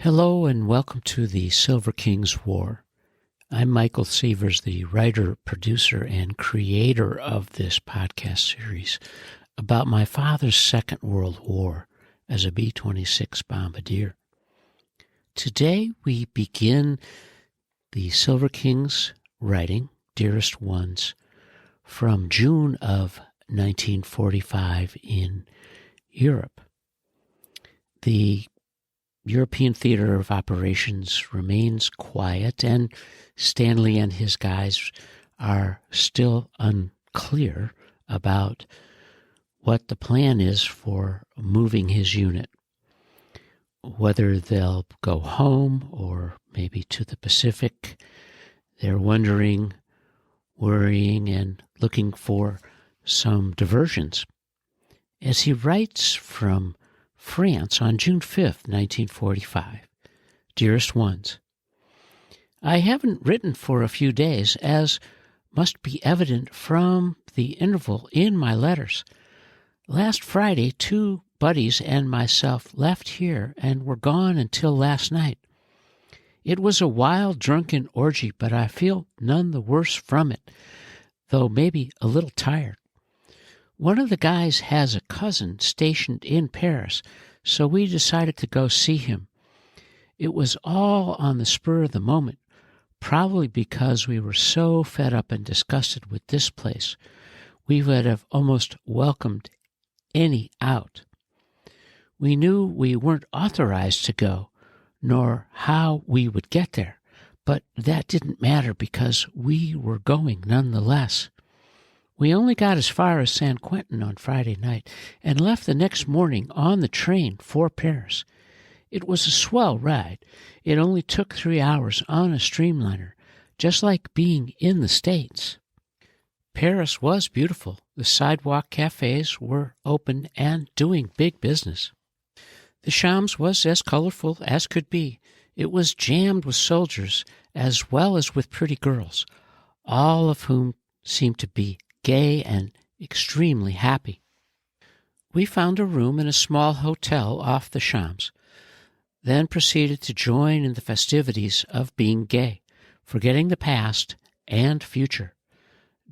Hello and welcome to the Silver King's War. I'm Michael Sievers, the writer, producer, and creator of this podcast series about my father's Second World War as a B-26 bombardier. Today we begin the Silver King's writing, Dearest Ones, from June of 1945 in Europe. The European theater of operations remains quiet, and Stanley and his guys are still unclear about what the plan is for moving his unit. Whether they'll go home or maybe to the Pacific, they're wondering, worrying, and looking for some diversions. As he writes from France on June 5th, 1945. Dearest Ones, I haven't written for a few days, as must be evident from the interval in my letters. Last Friday, 2 buddies and myself left here and were gone until last night. It was a wild, drunken orgy, but I feel none the worse from it, though maybe a little tired. One of the guys has a cousin stationed in Paris, so we decided to go see him. It was all on the spur of the moment, probably because we were so fed up and disgusted with this place. We would have almost welcomed any out. We knew we weren't authorized to go, nor how we would get there, but that didn't matter because we were going nonetheless. We only got as far as San Quentin on Friday night and left the next morning on the train for Paris. It was a swell ride. It only took 3 hours on a streamliner, just like being in the States. Paris was beautiful. The sidewalk cafes were open and doing big business. The Champs was as colorful as could be. It was jammed with soldiers as well as with pretty girls, all of whom seemed to be gay and extremely happy. We found a room in a small hotel off the Champs, then proceeded to join in the festivities of being gay, forgetting the past and future.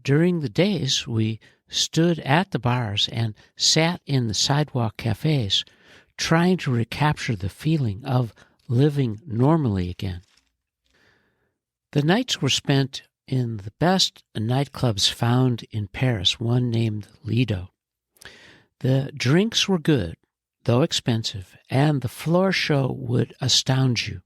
During the days, we stood at the bars and sat in the sidewalk cafes, trying to recapture the feeling of living normally again. The nights were spent in the best nightclubs found in Paris, one named Lido. The drinks were good, though expensive, and the floor show would astound you.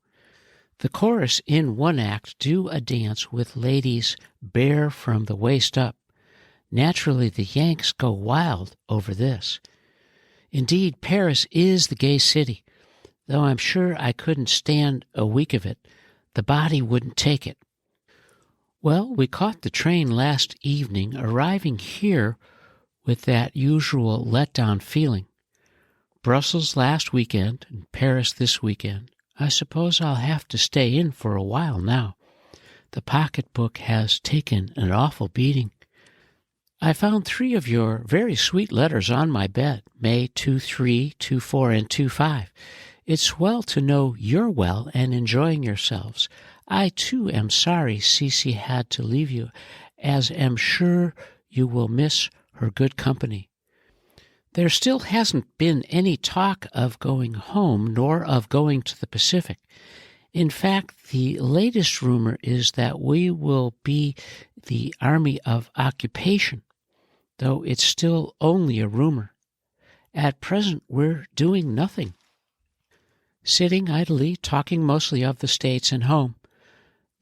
The chorus in one act do a dance with ladies bare from the waist up. Naturally, the Yanks go wild over this. Indeed, Paris is the gay city, though I'm sure I couldn't stand a week of it. The body wouldn't take it. Well, we caught the train last evening, arriving here with that usual letdown feeling. Brussels last weekend and Paris this weekend. I suppose I'll have to stay in for a while now. The pocketbook has taken an awful beating. I found 3 of your very sweet letters on my bed, May 23, 24, and 25. It's well to know you're well and enjoying yourselves. I, too, am sorry Cece had to leave you, as am sure you will miss her good company. There still hasn't been any talk of going home, nor of going to the Pacific. In fact, the latest rumor is that we will be the Army of Occupation, though it's still only a rumor. At present, we're doing nothing. Sitting idly, talking mostly of the States and home.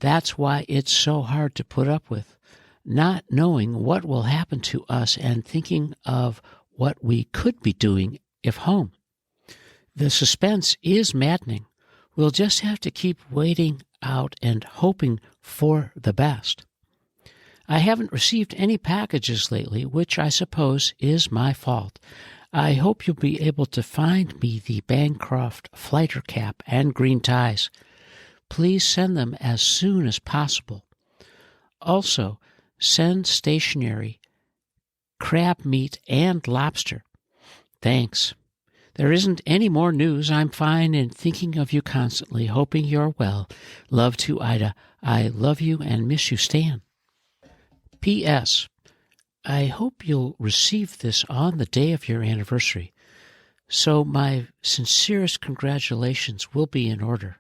That's why it's so hard to put up with, not knowing what will happen to us and thinking of what we could be doing if home. The suspense is maddening. We'll just have to keep waiting out and hoping for the best. I haven't received any packages lately, which I suppose is my fault. I hope you'll be able to find me the Bancroft flighter cap and green ties. Please send them as soon as possible. Also, send stationery, crab meat, and lobster. Thanks. There isn't any more news. I'm fine and thinking of you constantly, hoping you're well. Love to Ida. I love you and miss you, Stan. P.S. I hope you'll receive this on the day of your anniversary, so my sincerest congratulations will be in order.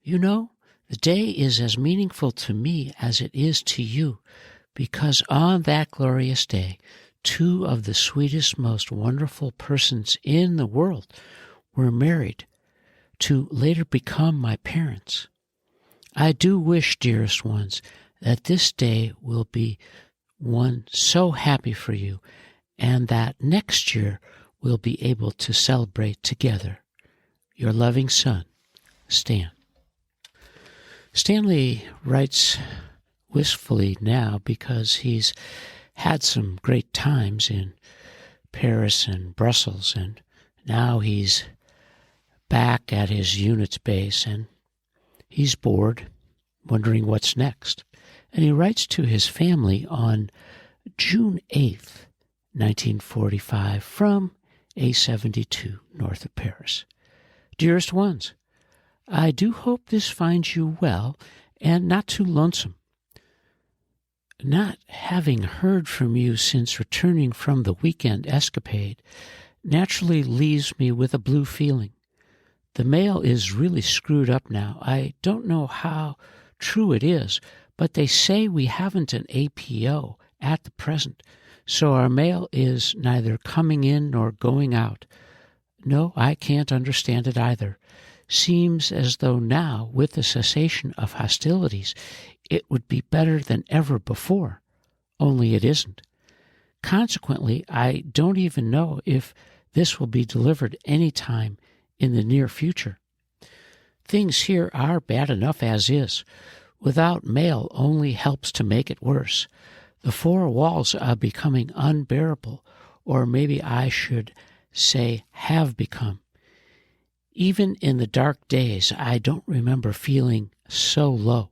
You know, the day is as meaningful to me as it is to you, because on that glorious day, two of the sweetest, most wonderful persons in the world were married to later become my parents. I do wish, dearest ones, that this day will be one so happy for you, and that next year we'll be able to celebrate together. Your loving son, Stan. Stanley writes wistfully now because he's had some great times in Paris and Brussels, and now he's back at his unit's base, and he's bored, wondering what's next. And he writes to his family on June 8th, 1945, from A72 north of Paris. Dearest ones, I do hope this finds you well and not too lonesome. Not having heard from you since returning from the weekend escapade naturally leaves me with a blue feeling. The mail is really screwed up now. I don't know how true it is, but they say we haven't an APO at the present, so our mail is neither coming in nor going out. No, I can't understand it either. Seems as though now, with the cessation of hostilities, it would be better than ever before, only it isn't. Consequently, I don't even know if this will be delivered any time in the near future. Things here are bad enough as is. Without mail only helps to make it worse. The four walls are becoming unbearable, or maybe I should say have become. Even in the dark days, I don't remember feeling so low.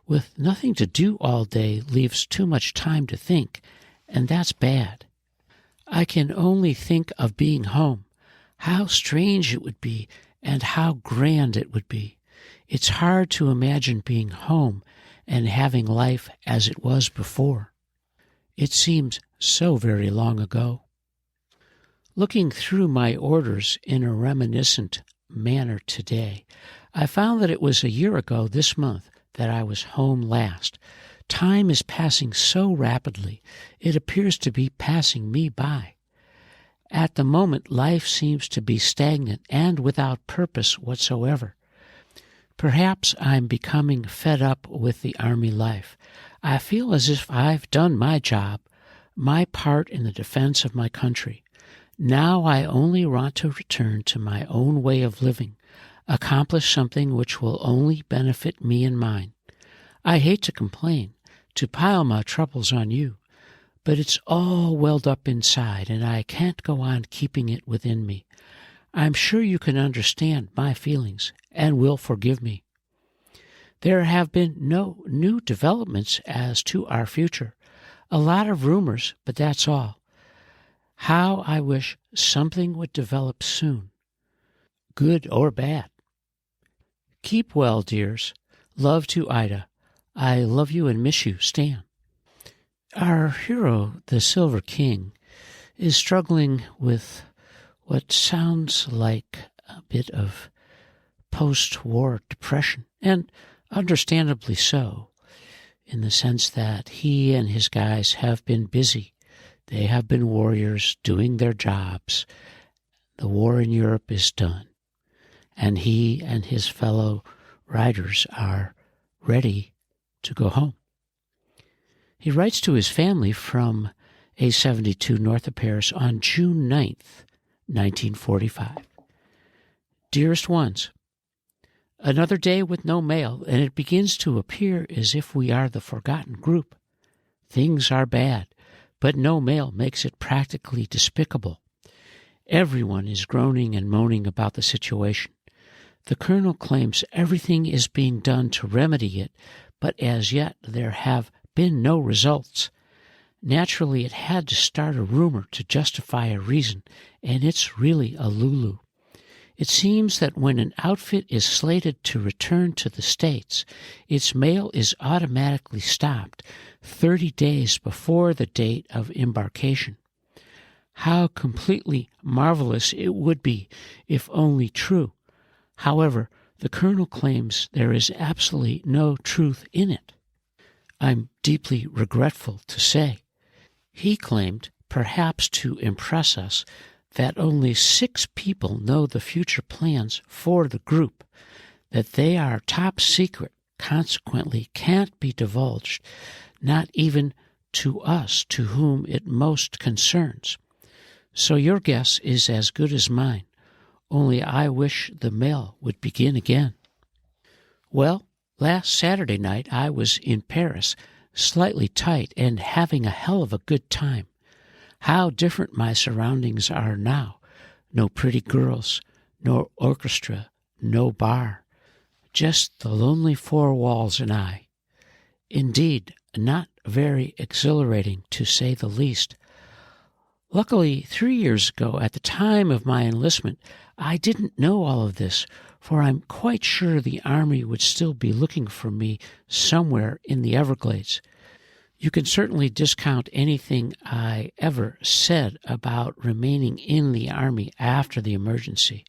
With nothing to do all day leaves too much time to think, and that's bad. I can only think of being home, how strange it would be, and how grand it would be. It's hard to imagine being home and having life as it was before. It seems so very long ago. Looking through my orders in a reminiscent manner today, I found that it was a year ago this month that I was home last. Time is passing so rapidly, it appears to be passing me by. At the moment, life seems to be stagnant and without purpose whatsoever. Perhaps I'm becoming fed up with the Army life. I feel as if I've done my job, my part in the defense of my country. Now I only want to return to my own way of living, accomplish something which will only benefit me and mine. I hate to complain, to pile my troubles on you, but it's all welled up inside, and I can't go on keeping it within me. I'm sure you can understand my feelings and will forgive me. There have been no new developments as to our future. A lot of rumors, but that's all. How I wish something would develop soon, good or bad. Keep well, dears. Love to Ida. I love you and miss you, Stan. Our hero, the Silver King, is struggling with what sounds like a bit of post-war depression, and understandably so, in the sense that he and his guys have been busy. They have been warriors doing their jobs. The war in Europe is done, and he and his fellow riders are ready to go home. He writes to his family from A72 north of Paris on June 9th, 1945. Dearest ones, another day with no mail, and it begins to appear as if we are the forgotten group. Things are bad, but no mail makes it practically despicable. Everyone is groaning and moaning about the situation. The colonel claims everything is being done to remedy it, but as yet there have been no results. Naturally, it had to start a rumor to justify a reason, and it's really a Lulu. It seems that when an outfit is slated to return to the States, its mail is automatically stopped 30 days before the date of embarkation. How completely marvelous it would be if only true. However, the Colonel claims there is absolutely no truth in it. I'm deeply regretful to say. He claimed, perhaps to impress us, that only 6 people know the future plans for the group, that they are top secret, consequently can't be divulged, not even to us to whom it most concerns. So your guess is as good as mine, only I wish the mail would begin again. Well, last Saturday night I was in Paris, slightly tight and having a hell of a good time. How different my surroundings are now. No pretty girls, no orchestra, no bar. Just the lonely 4 walls and I. Indeed, not very exhilarating, to say the least. Luckily, 3 years ago, at the time of my enlistment, I didn't know all of this, for I'm quite sure the Army would still be looking for me somewhere in the Everglades. You can certainly discount anything I ever said about remaining in the Army after the emergency.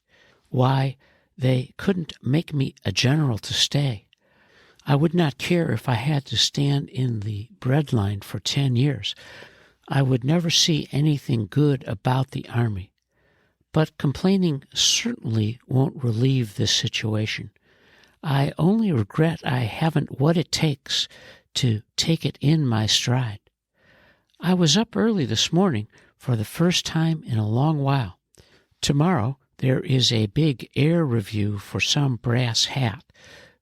Why, they couldn't make me a general to stay. I would not care if I had to stand in the breadline for 10 years. I would never see anything good about the Army. But complaining certainly won't relieve this situation. I only regret I haven't what it takes to take it in my stride. I was up early this morning for the first time in a long while. Tomorrow there is a big air review for some brass hat,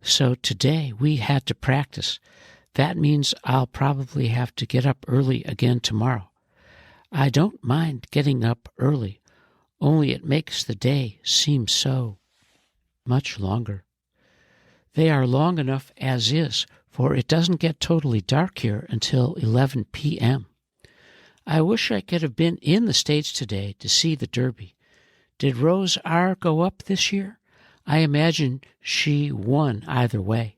so today we had to practice. That means I'll probably have to get up early again tomorrow. I don't mind getting up early, only it makes the day seem so much longer. They are long enough as is, for it doesn't get totally dark here until 11 p.m. I wish I could have been in the States today to see the Derby. Did Rose R. go up this year? I imagine she won either way.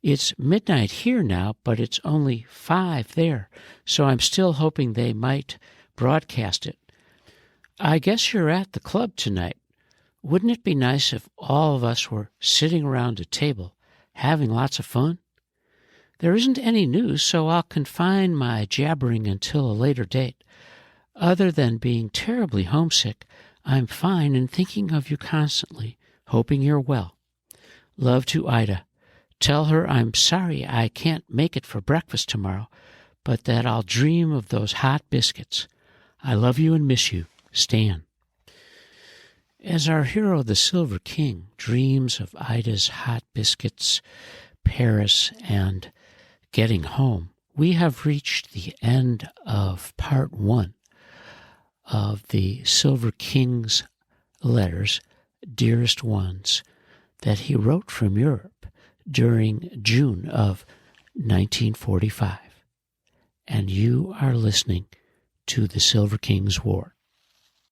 It's midnight here now, but it's only 5 there, so I'm still hoping they might broadcast it. I guess you're at the club tonight. Wouldn't it be nice if all of us were sitting around a table, having lots of fun? There isn't any news, so I'll confine my jabbering until a later date. Other than being terribly homesick, I'm fine and thinking of you constantly, hoping you're well. Love to Ida. Tell her I'm sorry I can't make it for breakfast tomorrow, but that I'll dream of those hot biscuits. I love you and miss you. Stan. As our hero, the Silver King, dreams of Ida's hot biscuits, Paris, and getting home, we have reached the end of part 1 of the Silver King's letters, Dearest Ones, that he wrote from Europe during June of 1945. And you are listening to the Silver King's War.